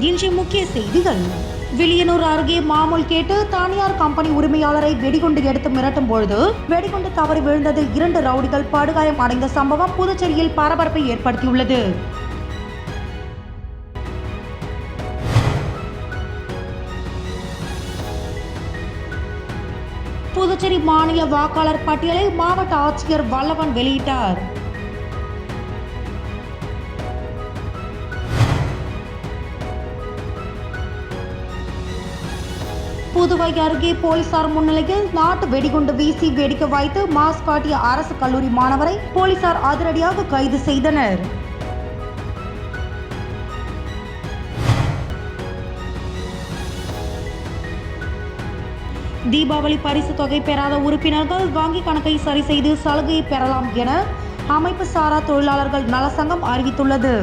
இன்றைய முக்கிய செய்திகள். வில்லியனூர் அருகே மாமூல் கேட்டு தனியார் கம்பெனி உரிமையாளரை வெடிகுண்டு எடுத்து மிரட்டும் பொழுது வெடிகுண்டு தவறி விழுந்ததில் 2 ரவுடிகள் படுகாயம் அடைந்த சம்பவம் புதுச்சேரியில் பரபரப்பை ஏற்படுத்தியுள்ளது. புதுச்சேரி மாநில வாக்காளர் பட்டியலை மாவட்ட ஆட்சியர் வல்லவன் வெளியிட்டார். புதுவை அருகே போலீசார் முன்னிலையில் நாட்டு வெடிகுண்டு வீசி வேடிக்கை வைத்து மாஸ்க் காட்டிய அரசு கல்லூரி மாணவரை போலீசார் அதிரடியாக கைது செய்தனர். தீபாவளி பரிசு தொகை பெறாத உறுப்பினர்கள் வங்கி கணக்கை சரி செய்து சலுகையை பெறலாம் என அமைப்பு சாரா தொழிலாளர்கள் நலசங்கம் அறிவித்துள்ளது.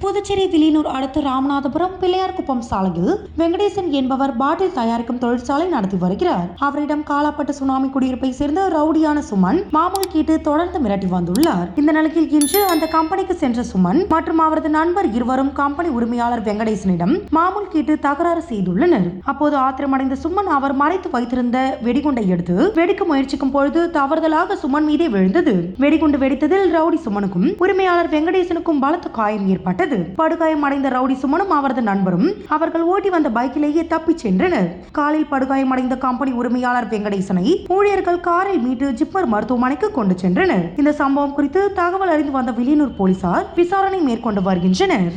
புதுச்சேரி வில்லியனூர் அடுத்த ராமநாதபுரம் பிள்ளையார்குப்பம் சாலையில் வெங்கடேசன் என்பவர் பாட்டில் தயாரிக்கும் தொழிற்சாலை நடத்தி வருகிறார். அவரிடம் காலாப்பட்ட சுனாமி குடியிருப்பை சேர்ந்த ரவுடியான சுமன் மாமூல் கேட்டு தொடர்ந்து மிரட்டி வந்துள்ளார். இந்த நிலையில் இன்று அந்த கம்பெனிக்கு சென்ற சுமன் மற்றும் அவரது நண்பர் இருவரும் கம்பெனி உரிமையாளர் வெங்கடேசனிடம் மாமூல் கேட்டு தகராறு செய்துள்ளனர். அப்போது ஆத்திரமடைந்த சுமன் அவர் மறைத்து வைத்திருந்த வெடிகுண்டை எடுத்து வெடிக்க முயற்சிக்கும் பொழுது தவறுதலாக சுமன் மீதே விழுந்தது. வெடிகுண்டு வெடித்ததில் ரவுடி சுமனுக்கும் உரிமையாளர் வெங்கடேசனுக்கும் பலத்த காயம் ஏற்பட்டது. படுகாயம் அடைந்த ரவுடி சுமனும் அவரது நண்பரும் அவர்கள் ஓட்டி வந்த பைக்கிலேயே தப்பிச் சென்றனர். காலில் படுகாயம் அடைந்த கம்பெனி உரிமையாளர் வெங்கடேசனை ஊழியர்கள் காரில் மீட்டு ஜிப்மர் மருத்துவமனைக்கு கொண்டு சென்றனர். இந்த சம்பவம் குறித்து தகவல் அறிந்து வந்த வில்லியனூர் போலீசார் விசாரணை மேற்கொண்டு வருகின்றனர்.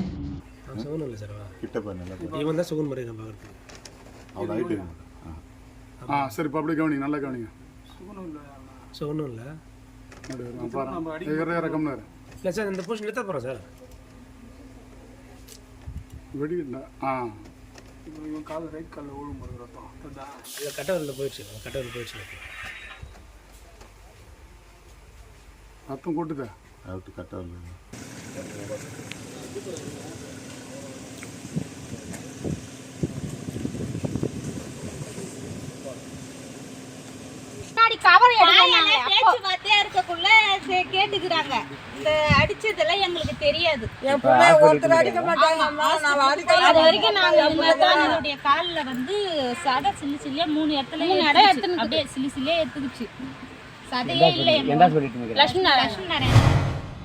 கால் ரைட் காலில் ஓடும் போது ரத்தம் இல்லை கட்டவரில் போயிடுச்சு ரத்தம் கூட்டுதா கட்டவரில் இருக்கக்குள்ள கேட்டுக்கிறாங்க. இந்த அடிச்சதெல்லாம் எங்களுக்கு தெரியாது. அது வரைக்கும் நாங்க காலில் வந்து சடை சில்லி சில்லியா 3 இடத்துல அப்படியே சில்லி சில்லியா எடுத்துக்கிச்சு. சதையே இல்லை. லட்சுமி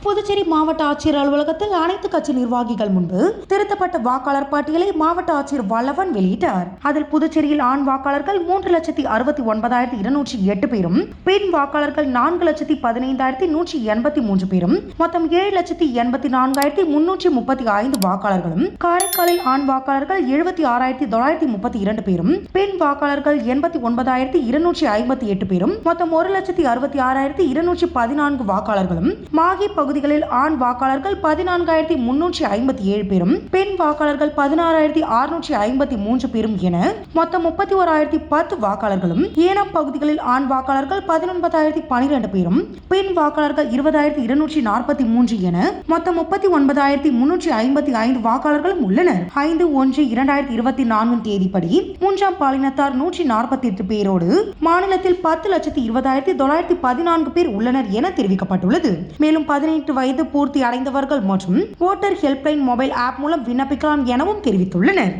புதுச்சேரி மாவட்ட ஆட்சியர் அலுவலகத்தில் அனைத்து கட்சி நிர்வாகிகள் முன்பு திருத்தப்பட்ட வாக்காளர் பட்டியலை மாவட்ட ஆட்சியர் வல்லவன் வெளியிட்டார். அதில் புதுச்சேரியில் ஆண் வாக்காளர்கள் 3,69,208 பேரும், பெண் வாக்காளர்கள் 4,15,183 பேரும், மொத்தம் 7,84,335 வாக்காளர்களும், காரைக்காலில் ஆண் வாக்காளர்கள் 76,932 பேரும், பெண் வாக்காளர்கள் 89,258 பேரும், மொத்தம் 1,66,214 வாக்காளர்களும், மாகி பகுதிகளில் ஆண் வாக்காளர்கள் 14,357 பேரும், பெண் வாக்காளர்கள் 16,653 பேரும் என மொத்தம் 31,010 வாக்காளர்களும், ஏனாம் பகுதிகளில் ஆண் வாக்காளர்கள் 19,012 பேரும், பெண் வாக்காளர்கள் 20,243 என மொத்தம் 39,355 வாக்காளர்களும் உள்ளனர். 5/1/2024 தேதிப்படி 3ஆம் பாலினத்தார் 148 பேரோடு மாநிலத்தில் 10,20,914 பேர் உள்ளனர் என தெரிவிக்கப்பட்டுள்ளது. மேலும் 18 வயது பூர்த்தி அடைந்தவர்கள் மற்றும் ஓட்டர் ஹெல்ப்லைன் மொபைல் ஆப் மூலம் விண்ணப்பிக்கலாம் எனவும் தெரிவித்துள்ளனர்.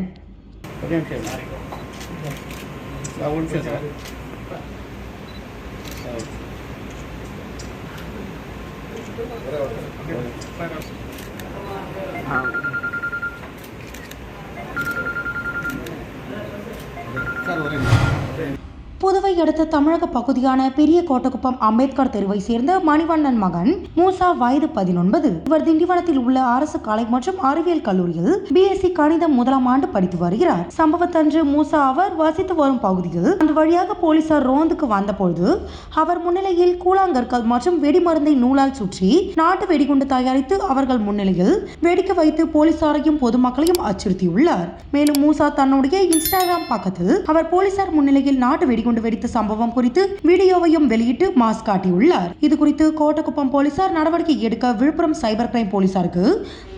புதுவை அடுத்த தமிழக பகுதியான பெரிய கோட்டக்குப்பம் அம்பேத்கர் தெருவை சேர்ந்த மணிவண்ணன் மகன் மூசா வயது 19. இவர் திண்டிவனத்தில் உள்ள அரசு கலை மற்றும் அறிவியல் கல்லூரியில் BSc கணிதம் 1ஆம் ஆண்டு படித்து வருகிறார். சம்பவத்தன்று மூசா அவர் வசித்து வரும் பகுதியில் அந்த வழியாக போலீசார் ரோந்துக்கு வந்தபோது அவர் முன்னிலையில் கூழாங்கற்கள் மற்றும் வெடிமருந்தை நூலால் சுற்றி நாட்டு வெடிகுண்டு தயாரித்து அவர்கள் முன்னிலையில் வெடிக்க வைத்து போலீசாரையும் பொதுமக்களையும் அச்சுறுத்தியுள்ளார். மேலும் மூசா தன்னுடைய இன்ஸ்டாகிராம் பக்கத்தில் அவர் போலீசார் முன்னிலையில் நாட்டு வெடிகுண்டு வெடித்த சம்பவம் குறித்து வீடியோவையும் வெளியிட்டு மாஸ்க் காட்டியுள்ளார். இது குறித்து கோட்டக்குப்பம் போலீசார் நடவடிக்கை எடுக்க விழுப்புரம் சைபர் கிரைம் போலீசாருக்கு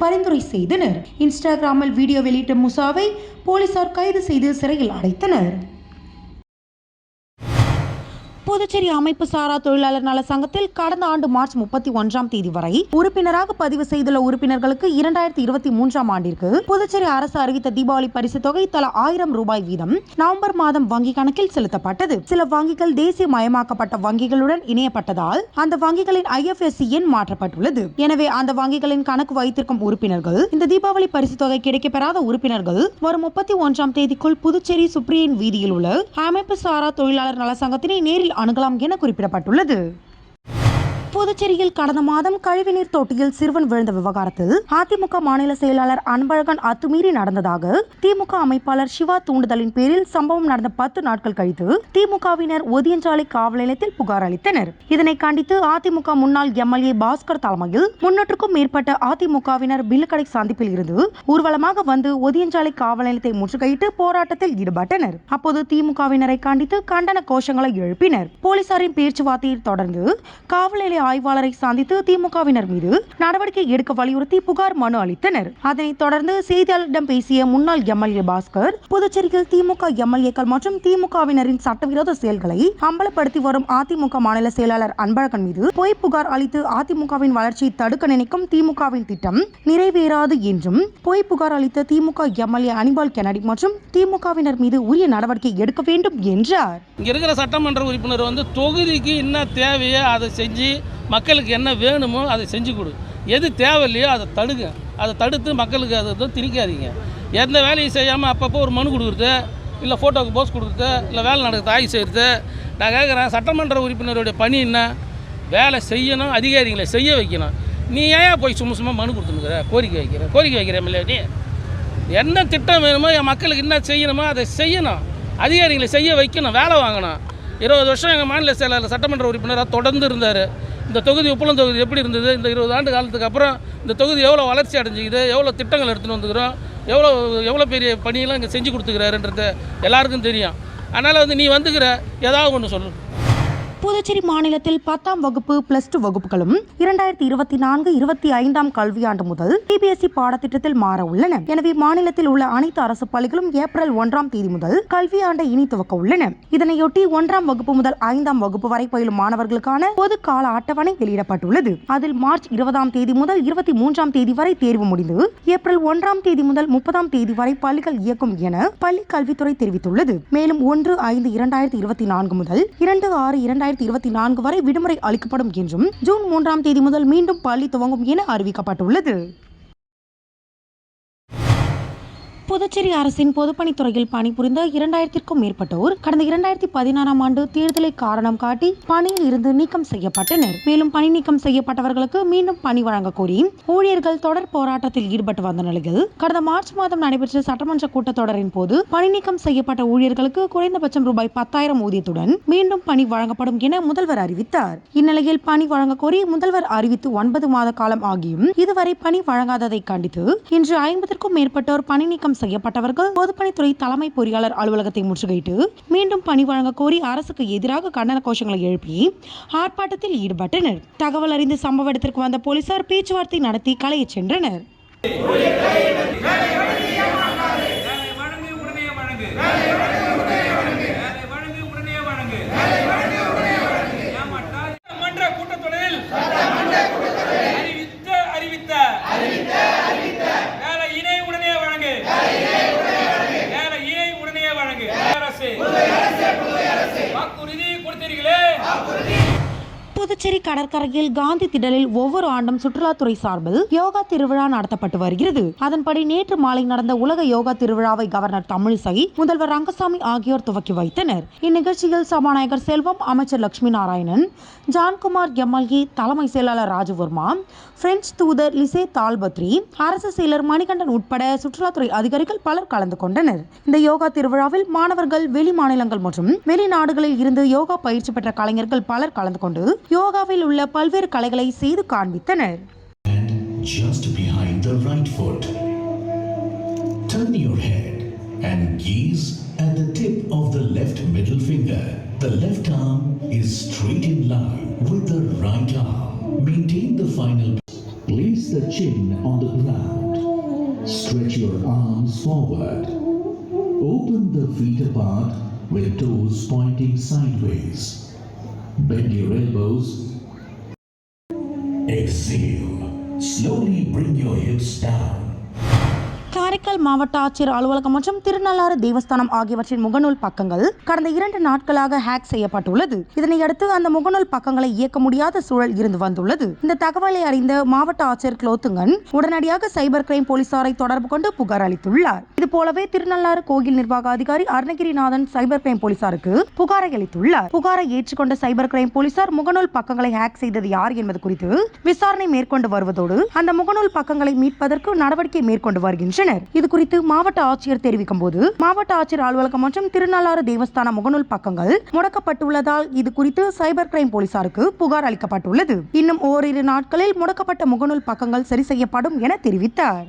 பரிந்துரை செய்தனர். இன்ஸ்டாகிராமில் வீடியோ வெளியிட்ட மூசாவை போலீசார் கைது செய்து சிறையில் அடைத்தனர். புதுச்சேரி அமைப்பு சாரா தொழிலாளர் நல சங்கத்தில் கடந்த ஆண்டு மார்ச் 31ஆம் தேதி வரை உறுப்பினராக பதிவு செய்துள்ள உறுப்பினர்களுக்கு 2023ஆம் ஆண்டிற்கு புதுச்சேரி அரசு அறிவித்த தீபாவளி பரிசு தொகை தலா 1000 ரூபாய் வீதம் நவம்பர் மாதம் வங்கி கணக்கில் செலுத்தப்பட்டது. சில வங்கிகள் தேசிய மயமாக்கப்பட்ட வங்கிகளுடன் இணையப்பட்டதால் அந்த வங்கிகளின் IFSC எண் மாற்றப்பட்டுள்ளது. எனவே அந்த வங்கிகளின் கணக்கு வைத்திருக்கும் உறுப்பினர்கள் இந்த தீபாவளி பரிசு தொகை கிடைக்கப்பெறாத உறுப்பினர்கள் வரும் 31ஆம் தேதிக்குள் புதுச்சேரி சுப்ரியன் வீதியில் உள்ள அமைப்பு சாரா தொழிலாளர் நல சங்கத்தினை நேரில் அணுகலாம் என குறிப்பிடப்பட்டுள்ளது. புதுச்சேரியில் கடந்த மாதம் கழிவுநீர் தொட்டியில் சிறுவன் விழுந்த விவகாரத்தில் அதிமுக மாநில செயலாளர் அன்பழகன் அத்துமீறி நடந்ததாக திமுக அமைப்பாளர் சிவா தூண்டுதலின் பேரில் சம்பவம் நடந்த 10 நாட்கள் கழித்து திமுகவினர் ஒதியஞ்சாலை காவல் நிலையத்தில் புகார் அளித்தனர். இதனை கண்டித்து அதிமுக முன்னாள் MLA பாஸ்கர் தலைமையில் 300க்கும் மேற்பட்ட அதிமுகவினர் பில்லுக்கடை சந்திப்பில் இருந்து ஊர்வலமாக வந்து ஒதியஞ்சாலை காவல் நிலையத்தை முற்றுகையிட்டு போராட்டத்தில் ஈடுபட்டனர். அப்போது திமுகவினரை கண்டித்து கண்டன கோஷங்களை எழுப்பினர். போலீசாரின் பேச்சுவார்த்தையை தொடர்ந்து காவல் நிலைய ஆய்வாளரை சந்தித்து திமுகவினர் மீது நடவடிக்கை எடுக்க வலியுறுத்தி புகார் மனு அளித்தனர். அதனைத் தொடர்ந்து செய்தியாளர்களிடம் பேசிய முன்னாள் MLA பாஸ்கர், புதுச்சேரியில் திமுக MLAக்கள் மற்றும் திமுகவினரின் சட்டவிரோத செயல்களை அம்பலப்படுத்தி வரும் அதிமுக மாநில செயலாளர் அன்பழகன் மீது பொய் புகார் அளித்து அதிமுகவின் வளர்ச்சியை தடுக்க நினைக்கும் திமுகவின் திட்டம் நிறைவேறாது என்றும், பொய் புகார் அளித்த திமுக MLA அனிபால் கென்னடி மற்றும் திமுகவினர் மீது உரிய நடவடிக்கை எடுக்க வேண்டும் என்றார். இங்க இருக்கிற சட்டமன்ற உறுப்பினர் வந்து தொகுதிக்கு என்ன தேவையோ அதை செஞ்சு மக்களுக்கு என்ன வேணுமோ அதை செஞ்சு கொடு. எது தேவையில்லையோ அதை தடுங்க. அதை தடுத்து மக்களுக்கு அதை திணிக்காதீங்க. எந்த வேலையும் செய்யாமல் அப்பப்போ ஒரு மனு கொடுக்குறது, இல்லை ஃபோட்டோவுக்கு போஸ் கொடுக்குறது, இல்லை வேலை நடக்குது ஆய்வு செய்கிறது. நான் கேட்குறேன், சட்டமன்ற உறுப்பினருடைய பணி என்ன? வேலை செய்யணும், அதிகாரிகளை செய்ய வைக்கணும். நீ ஏன் போய் சும்மா மனு கொடுத்துனுக்குற? கோரிக்கை வைக்கிற MLA நீ என்ன திட்டம் வேணுமோ, என் மக்களுக்கு என்ன செய்யணுமோ அதை செய்யணும். அதிகாரிகளை செய்ய வைக்கணும், வேலை வாங்கணும். 20 வருஷம் எங்கள் மாநில செயலாளர் சட்டமன்ற உறுப்பினராக தொடர்ந்து இருந்தார். இந்த தொகுதி உப்பளம் தொகுதி எப்படி இருந்தது? இந்த 20 ஆண்டு காலத்துக்கு அப்புறம் இந்த தொகுதி எவ்வளோ வளர்ச்சி அடைஞ்சிக்குது, எவ்வளோ திட்டங்கள் எடுத்துகிட்டு வந்துக்கிறோம், எவ்வளோ பெரிய பணியெல்லாம் இங்கே செஞ்சு கொடுத்துக்கிறாருன்றது எல்லாருக்கும் தெரியும். அதனால் வந்து நீ வந்துக்கிற ஏதாவது ஒன்று சொல்லு. புதுச்சேரி மாநிலத்தில் 10ஆம் வகுப்பு +2 வகுப்புகளும் 2024-25ஆம் கல்வியாண்டு முதல் CBSE பாடத்திட்டத்தில் மாற உள்ளன. எனவே மாநிலத்தில் உள்ள அனைத்து அரசு பள்ளிகளும் ஏப்ரல் 1ஆம் தேதி முதல் கல்வியாண்டை இனி துவக்க உள்ளன. இதனையொட்டி 1ஆம் வகுப்பு முதல் 5ஆம் வகுப்பு வரை பயிலும் மாணவர்களுக்கான பொது கால அட்டவணை வெளியிடப்பட்டுள்ளது. அதில் மார்ச் 20ஆம் தேதி முதல் 23ஆம் தேதி வரை தேர்வு முடிந்து ஏப்ரல் 1ஆம் தேதி முதல் 30ஆம் தேதி வரை பள்ளிகள் இயக்கும் என பள்ளி கல்வித்துறை தெரிவித்துள்ளது. மேலும் 1/5/2024 முதல் 2/6/2024 வரை விடுமுறை அளிக்கப்படும் என்றும் ஜூன் 3ஆம் தேதி முதல் மீண்டும் பள்ளி துவங்கும் என அறிவிக்கப்பட்டுள்ளது. புதுச்சேரி அரசின் பொதுப்பணித்துறையில் பணிபுரிந்த 2000க்கும் மேற்பட்டோர் கடந்த 2016ஆம் ஆண்டு தேர்தலை காரணம் காட்டி பணியில் இருந்து நீக்கம் செய்யப்பட்டனர். மேலும் பணி நீக்கம் செய்யப்பட்டவர்களுக்கு மீண்டும் பணி வழங்க கோரி ஊழியர்கள் தொடர் போராட்டத்தில் ஈடுபட்டு வந்த நிலையில் கடந்த மார்ச் மாதம் நடைபெற்ற சட்டமன்ற கூட்டத்தொடரின் போது பணி நீக்கம் செய்யப்பட்ட ஊழியர்களுக்கு குறைந்தபட்சம் ரூபாய் 10,000 ஊதியத்துடன் மீண்டும் பணி வழங்கப்படும் என முதல்வர் அறிவித்தார். இந்நிலையில் பணி வழங்க கோரி முதல்வர் அறிவித்து 9 மாத காலம் ஆகியும் இதுவரை பணி வழங்காததை கண்டித்து இன்று 50க்கும் மேற்பட்டோர் பணி நீக்கம் செய்யப்பட்டவர்கள் பொதுப்பணித்துறை தலைமை பொறியாளர் அலுவலகத்தை முற்றுகையிட்டு மீண்டும் பணி வழங்க கோரி அரசுக்கு எதிராக கண்டன கோஷங்களை எழுப்பி ஆர்ப்பாட்டத்தில் ஈடுபட்டனர். தகவல் அறிந்து சம்பவ இடத்திற்கு வந்த போலீசார் பேச்சுவார்த்தை நடத்தி கலையச் சென்றனர். புதுச்சேரி கடற்கரையில் காந்தி திடலில் ஒவ்வொரு ஆண்டும் சுற்றுலாத்துறை சார்பில் யோகா திருவிழா நடத்தப்பட்டு வருகிறது. அதன்படி நேற்று மாலை நடந்த உலக யோகா திருவிழாவை கவர்னர் தமிழிசை, முதல்வர் ரங்கசாமி ஆகியோர் துவக்கி வைத்தனர். இந்நிகழ்ச்சியில் சபாநாயகர் செல்வம், அமைச்சர் லட்சுமி நாராயணன், ஜான்குமார் MLA, தலைமை செயலாளர் ராஜவர்மா, பிரெஞ்சு தூதர் லிசே தால்பத்ரி, அரசு செயலர் மணிகண்டன் உட்பட சுற்றுலாத்துறை அதிகாரிகள் பலர் கலந்து கொண்டனர். இந்த யோகா திருவிழாவில் மாணவர்கள், வெளி மாநிலங்கள் மற்றும் வெளிநாடுகளில் இருந்து யோகா பயிற்சி பெற்ற கலைஞர்கள் பலர் கலந்து கொண்டு யோகாவில் உள்ள பல்வேறு கலைகளை செய்து காண்பித்தனர். Just behind the right foot. Turn your head and gaze at the tip of the left middle finger. The left arm is straight in line with the right arm. Maintain the final. Place the chin on the ground. Stretch your arms forward. Open the feet apart with toes pointing sideways. Bend your elbows. Exhale. Slowly bring your hips down. Karaikal மாவட்ட ஆட்சியர் அலுவலகம் மற்றும் திருநள்ளாறு தேவஸ்தானம் ஆகியவற்றின் முகநூல் பக்கங்கள் கடந்த 2 நாட்களாக hack செய்யப்பட்டுள்ளது. இதனையடுத்து அந்த முகநூல் பக்கங்களை இயக்க முடியாத சூழல் இருந்து வந்துள்ளது. இந்த தகவலை அறிந்த மாவட்ட ஆட்சியர் குலோத்துங்கன் உடனடியாக சைபர் கிரைம் போலீசாரை தொடர்பு கொண்டு புகார் அளித்துள்ளார். இதுபோலவே திருநள்ளாறு கோயில் நிர்வாக அதிகாரி அருணகிரிநாதன் சைபர் கிரைம் போலீசாருக்கு புகாரை அளித்துள்ளார். புகாரை ஏற்றுக்கொண்ட சைபர் கிரைம் போலீசார் முகநூல் பக்கங்களை ஹேக் செய்தது யார் என்பது குறித்து விசாரணை மேற்கொண்டு வருவதோடு அந்த முகநூல் பக்கங்களை மீட்பதற்கு நடவடிக்கை மேற்கொண்டு வருகின்றனர். இது குறித்து மாவட்ட ஆட்சியர் தெரிவிக்கும் போது மாவட்ட ஆட்சியர் அலுவலகம் மற்றும் திருநள்ளாறு தேவஸ்தான முகநூல் பக்கங்கள் முடக்கப்பட்டுள்ளதால் இது குறித்து சைபர் கிரைம் போலீசாருக்கு புகார் அளிக்கப்பட்டுள்ளது. இன்னும் ஓரிரு நாட்களில் முடக்கப்பட்ட முகநூல் பக்கங்கள் சரி செய்யப்படும் என தெரிவித்தார்.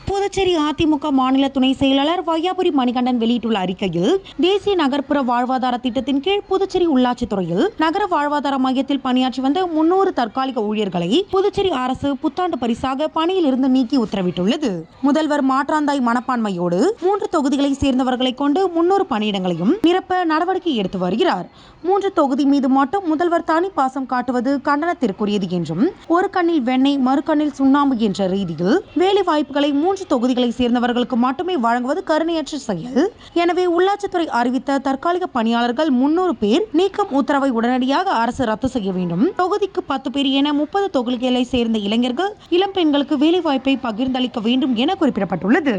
புதுச்சேரி அதிமுக மாநில துணை செயலாளர் வையாபுரி மணிகண்டன் வெளியிட்டுள்ள அறிக்கையில் தேசிய நகர்ப்புற வாழ்வாதார திட்டத்தின் கீழ் புதுச்சேரி உள்ளாட்சித் துறையில் நகர வாழ்வாதார மையத்தில் பணியாற்றி வந்த 300 தற்காலிக ஊழியர்களை புதுச்சேரி அரசு புத்தாண்டு பரிசாக பணியில் இருந்து நீக்கி உத்தரவிட்டுள்ளது. முதல்வர் மாற்றாந்தாய் மனப்பான்மையோடு 3 தொகுதிகளை சேர்ந்தவர்களை கொண்டு 300 பணியிடங்களையும் நிரப்ப நடவடிக்கை எடுத்து வருகிறார். 3 தொகுதி மீது மட்டும் முதல்வர் தனி பாசம் காட்டுவது கண்டனத்திற்குரியது என்றும் ஒரு கண்ணில் வெண்ணெய் மறு கண்ணில் சுண்ணாம்பு என்ற ரீதியில் வேலை வாய்ப்புகளை 3 தொகுதிகளை சேர்ந்தவர்களுக்கு மட்டுமே வழங்குவது கருணையற்ற செயல். எனவே உள்ளாட்சித்துறை அறிவித்த தற்காலிக பணியாளர்கள் 300 பேர் நீக்கம் உத்தரவை உடனடியாக அரசு ரத்து செய்ய வேண்டும். தொகுதிக்கு 10 பேர் என 30 தொகுதிகளை சேர்ந்த இளைஞர்கள் இளம் பெண்களுக்கு வேலை வாய்ப்பை பகிர்ந்தளிக்க வேண்டும் என குறிப்பிடப்பட்டுள்ளது.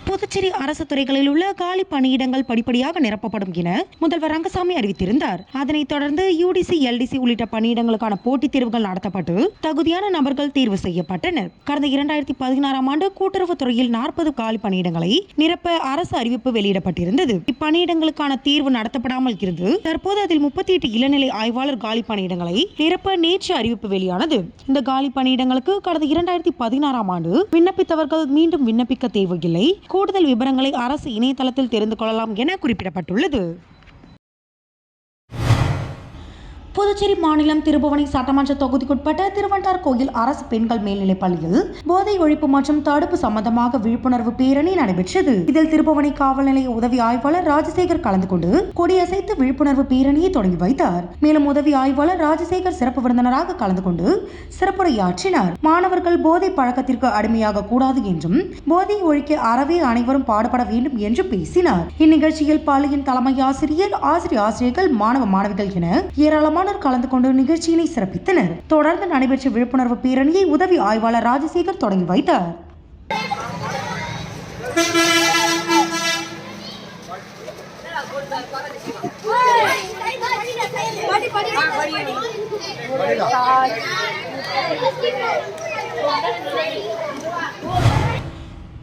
புதுச்சேரி அரசு துறைகளில் உள்ள காலி பணியிடங்கள் படிப்படியாக நிரப்பப்படும் என முதல்வர் ரங்கசாமி அறிவித்திருந்தார். அதனைத் தொடர்ந்து யூடிசி, எல்டிசி உள்ளிட்ட பணியிடங்களுக்கான போட்டித் தேர்வுகள் நடத்தப்பட்டு தகுதியான நபர்கள் தேர்வு செய்யப்பட்டனர். கடந்த 2016ஆம் ஆண்டு கூட்டுறவுத்துறையில் 40 காலி பணியிடங்களை நிரப்ப அரசு அறிவிப்பு வெளியிடப்பட்டிருந்தது. இப்பணியிடங்களுக்கான தேர்வு நடத்தப்படாமல் இருந்து தற்போது அதில் 38 இளநிலை ஆய்வாளர் காலி பணியிடங்களை நிரப்ப நேற்று அறிவிப்பு வெளியானது. இந்த காலி பணியிடங்களுக்கு கடந்த 2016ஆம் ஆண்டு விண்ணப்பித்தவர்கள் மீண்டும் விண்ணப்பிக்க தேவையில்லை. கூடுதல் விவரங்களை அரசு இணையதளத்தில் தெரிந்து கொள்ளலாம் என குறிப்பிடப்பட்டுள்ளது. புதுச்சேரி மாநிலம் திருபுவனை சட்டமன்ற தொகுதிக்குட்பட்ட திருவண்டார் கோயில் அரசு பெண்கள் மேல்நிலைப் பள்ளியில் போதை ஒழிப்பு மற்றும் தடுப்பு சம்பந்தமாக விழிப்புணர்வு பேரணி நடைபெற்றது. இதில் திருபுவனை காவல் நிலைய உதவி ஆய்வாளர் ராஜசேகர் கலந்து கொண்டு கொடியசைத்து விழிப்புணர்வு பேரணியை தொடங்கி வைத்தார். மேலும் உதவி ஆய்வாளர் ராஜசேகர் சிறப்பு விருந்தினராக கலந்து கொண்டு சிறப்புரையாற்றினார். மாணவர்கள் போதை பழக்கத்திற்கு அடிமையாக கூடாது என்றும் போதை ஒழிக்க அறவே அனைவரும் பாடுபட வேண்டும் என்று பேசினார். இந்நிகழ்ச்சியில் பள்ளியின் தலைமை ஆசிரியர், ஆசிரியர்கள், மாணவ மாணவிகள் என ஏராளமான கலந்து கொண்டு நிகழ்ச்சியினை சிறப்பித்தனர். தொடர்ந்து நடைபெற்ற விழிப்புணர்வு பேரணியை உதவி ஆய்வாளர் ராஜசேகர் தொடங்கி வைத்தார்.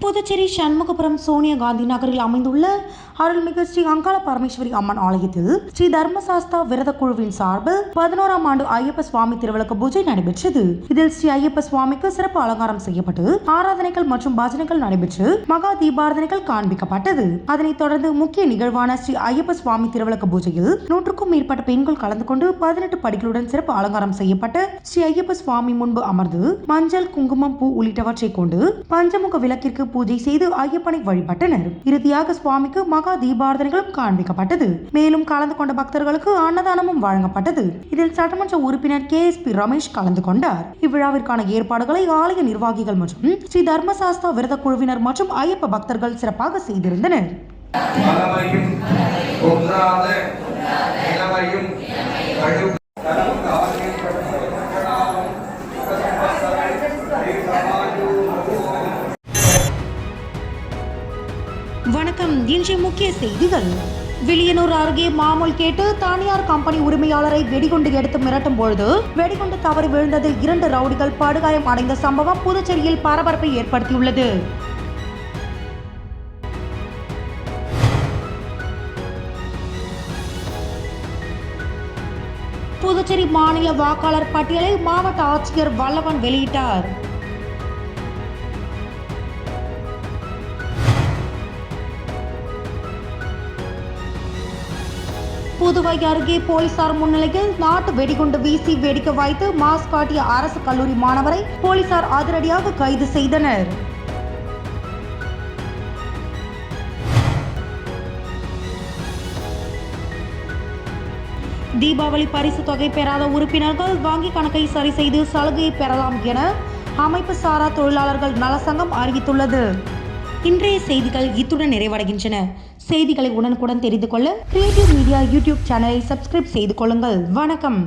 புதுச்சேரி சண்முகபுரம் சோனியா காந்தி நகரில் அமைந்துள்ள அருள்மிகு ஸ்ரீ அங்காள பரமேஸ்வரி அம்மன் ஆலயத்தில் ஸ்ரீ தர்மசாஸ்தா விரத குழுவின் சார்பில் 11ஆம் ஆண்டு ஐயப்ப சுவாமி திருவிளக்கு பூஜை நடைபெற்றது. இதில் ஸ்ரீ ஐயப்ப சுவாமிக்கு சிறப்பு அலங்காரம் செய்யப்பட்டு ஆராதனைகள் மற்றும் பஜனைகள் நடைபெற்று மகா தீபாராதனைகள் காண்பிக்கப்பட்டது. அதனைத் தொடர்ந்து முக்கிய நிகழ்வான ஸ்ரீ ஐயப்ப சுவாமி திருவிளக்கு பூஜையில் 100க்கும் மேற்பட்ட பெண்கள் கலந்து கொண்டு 18 படிகளுடன் சிறப்பு அலங்காரம் செய்யப்பட்ட ஸ்ரீ ஐயப்ப சுவாமி முன்பு அமர்ந்து மஞ்சள், குங்குமம், பூ உள்ளிட்டவற்றை கொண்டு பஞ்சமுக விளக்கிற்கு பூஜை செய்து ஐயப்பனை வழிபட்டனர். இறுதியாக சுவாமிக்கு மகா தீபாராதனைகளும் காண்பிக்கப்பட்டது. மேலும் கலந்து கொண்ட பக்தர்களுக்கு அன்னதானமும் வழங்கப்பட்டது. இதில் சட்டமன்ற உறுப்பினர் KSP ரமேஷ் கலந்து கொண்டார். இவ்விழாவிற்கான ஏற்பாடுகளை ஆலய நிர்வாகிகள் மற்றும் ஸ்ரீ தர்மசாஸ்தா விரத குழுவினர் மற்றும் ஐயப்ப பக்தர்கள் சிறப்பாக செய்திருந்தனர். வணக்கம். இன்றைய முக்கிய செய்திகள். வில்லியனூர் அருகே மாமூல் கேட்டு தனியார் கம்பெனி உரிமையாளரை வெடிகுண்டு எடுத்து மிரட்டும் பொழுது வெடிகுண்டு தவறி விழுந்ததில் 2 ரவுடிகள் படுகாயம் அடைந்த சம்பவம் புதுச்சேரியில் பரபரப்பை ஏற்படுத்தியுள்ளது. புதுச்சேரி மாநில வாக்காளர் பட்டியலை மாவட்ட ஆட்சியர் வல்லவன் வெளியிட்டார். புதுவை அருகே போலீசார் முன்னிலையில் நாட்டு வெடிகுண்டு வீசி வேடிக்கை வைத்து மாஸ்க் காட்டிய அரசு கல்லூரி மாணவரை போலீசார் அதிரடியாக கைது செய்தனர். தீபாவளி பரிசு தொகை பெறாத உறுப்பினர்கள் வங்கி கணக்கை சரி செய்து சலுகையை பெறலாம் என அமைப்பு சாரா தொழிலாளர்கள் நல சங்கம் அறிவித்துள்ளது. இன்றைய செய்திகள் இத்துடன் நிறைவடைகின்றன. செய்திகளை உடனுக்குடன் தெரிந்து கொள்ள கிரியேட்டிவ் மீடியா யூடியூப் சேனலை சப்ஸ்கிரைப் செய்து கொள்ளுங்கள். வணக்கம்.